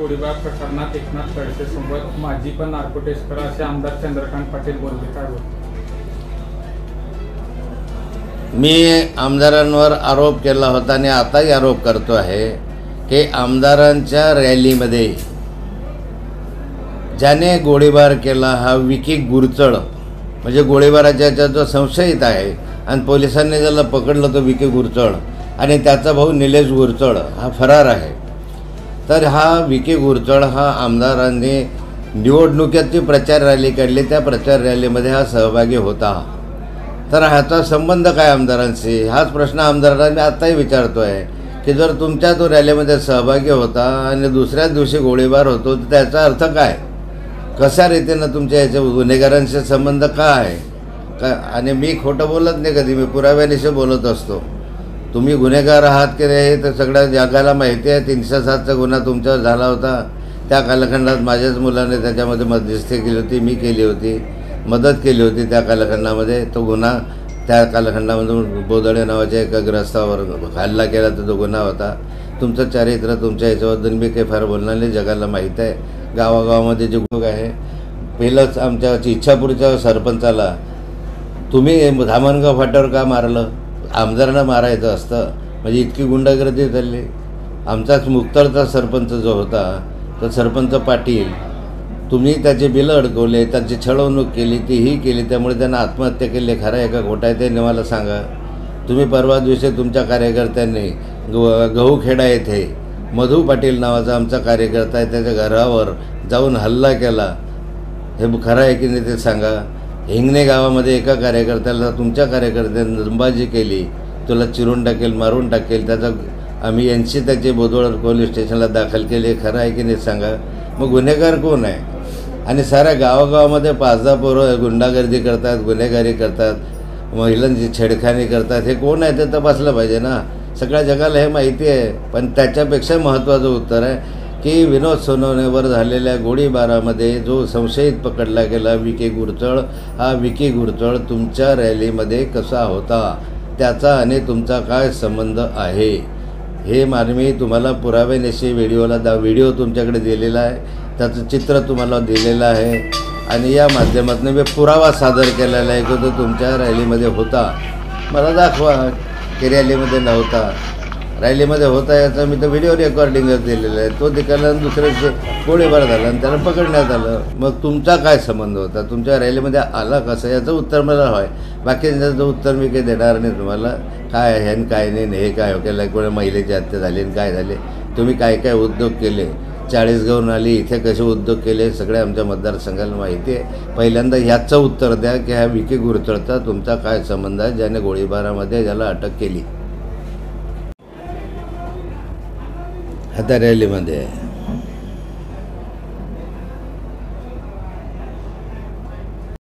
गोळीबार प्रकरणात एकनाथ खडसे सोबत माजी पण नार्को टेस्कर असे आमदार चंद्रकांत पाटील बोलले, काय बोलले? मी आमदारांवर आरोप केला होता आणि आताही आरोप करतो आहे की आमदारांच्या रॅलीमध्ये ज्याने गोळीबार केला हा विकी गुरचळ, म्हणजे गोळीबाराच्या याच्यात जो संशयित आहे आणि पोलिसांनी ज्याला पकडलं तो विकी गुरचळ आणि त्याचा भाऊ निलेश गुरचळ हा फरार आहे. तर हा विकी गुरचळ हा आमदारांनी निवडणुकीची प्रचार रॅली काढली, त्या प्रचार रॅलीमध्ये हा सहभागी होता. तर ह्याचा संबंध काय आमदारांशी, हाच प्रश्न आमदारांना मी आत्ताही विचारतो आहे की जर तुमच्या तो रॅलीमध्ये सहभागी होता आणि दुसऱ्याच दिवशी गोळीबार होतो तर त्याचा अर्थ काय, कशा रीतीनं तुमच्या याच्या गुन्हेगारांशी संबंध काय आहे का? आणि मी खोटं बोलत नाही कधी, मी पुराव्यानिशी बोलत असतो. तुम्ही गुन्हेगार आहात की नाही तर सगळ्या जगाला माहिती आहे. 307चा गुन्हा तुमच्यावर झाला होता, त्या कालखंडात माझ्याच मुलाने त्याच्यामध्ये मध्यस्थी केली होती, मी केली होती, मदत केली होती त्या कालखंडामध्ये. तो गुन्हा त्या कालखंडामधून बोदडे नावाच्या एका ग्रस्तावर हल्ला केला तर तो गुन्हा होता. तुमचं चारित्र्य तुमच्या याच्याबद्दल मी काही फार बोलणार नाही, जगाला माहीत आहे. गावागावामध्ये जे गुन्हे आहे, पहिलंच आमच्या इच्छापूरच्या सरपंचाला तुम्ही धामणगाव फाट्यावर का मारलं, आमदारांना मारायचं असतं, म्हणजे इतकी गुंडागर्दी चालली. आमचाच मुक्तळचा सरपंच जो होता तो सरपंच पाटील, तुम्ही त्याचे बिलं अडकवले, त्याची छळवणूक केली, तीही केली, त्यामुळे त्यांना आत्महत्या केली. खरं आहे का खोटं आहे ते मला सांगा. तुम्ही परवा दिवशी तुमच्या कार्यकर्त्यांनी गहूखेडा येथे मधू पाटील नावाचा आमचा कार्यकर्ता आहे त्याच्या घरावर जाऊन हल्ला केला, हे खरं आहे की नाही ते सांगा. हिंगणे गावामध्ये एका कार्यकर्त्याला तुमच्या कार्यकर्त्यांनी दंबाजी केली, तुला चिरून टाकेल, मारून टाकेल, त्याचा आम्ही यांची त्याचे बोदवड पोलीस स्टेशनला दाखल केले, खरं आहे की नाही सांगा. मग गुन्हेगार कोण आहे? आणि साऱ्या गावागावामध्ये 5-10 पोरं गुंडागर्दी करतात, गुन्हेगारी करतात, महिलांची छेडखानी करतात, हे कोण आहे ते तपासलं पाहिजे ना. सगळ्या जगाला हे माहिती आहे. पण त्याच्यापेक्षा महत्त्वाचं उत्तर आहे की विनोद सोनवणेवर झालेल्या गोळीबारामध्ये जो संशयित पकडला गेला विकी गुरचळ, हा विकी गुरचळ तुमच्या रॅलीमध्ये कसा होता, त्याचा आणि तुमचा काय संबंध आहे हे मी तुम्हाला पुराव्यानिशी व्हिडिओ तुमच्याकडे दिलेला आहे, त्याचं चित्र तुम्हाला दिलेलं आहे आणि या माध्यमातून मी पुरावा सादर केलेला आहे की तो तुमच्या रॅलीमध्ये होता. मला दाखवा की रॅलीमध्ये नव्हता. रॅलीमध्ये होता याचा मी तर व्हिडिओ रेकॉर्डिंगच दिलेलं आहे. तो तिकडला दुसऱ्या दिवशी गोळीबार झाला आणि त्याला पकडण्यात आलं. मग तुमचा काय संबंध होता, तुमच्या रॅलीमध्ये आला कसं, याचं उत्तर मला हवं आहे. बाकीचं उत्तर मी काही देणार नाही तुम्हाला. काय आहे आणि काय नाही, हे काय केलं, कोणी महिलेची हत्या झाली आणि काय झाले, तुम्ही काय काय उद्योग केले, 40 गावून आली, इथे कसे उद्योग केले, सगळे आमच्या मतदारसंघाला माहिती आहे. पहिल्यांदा ह्याचं उत्तर द्या की ह्या विकी गुरचळचा तुमचा काय संबंध आहे, ज्याने गोळीबारामध्ये ज्याला अटक केली. आता रॅलीमध्ये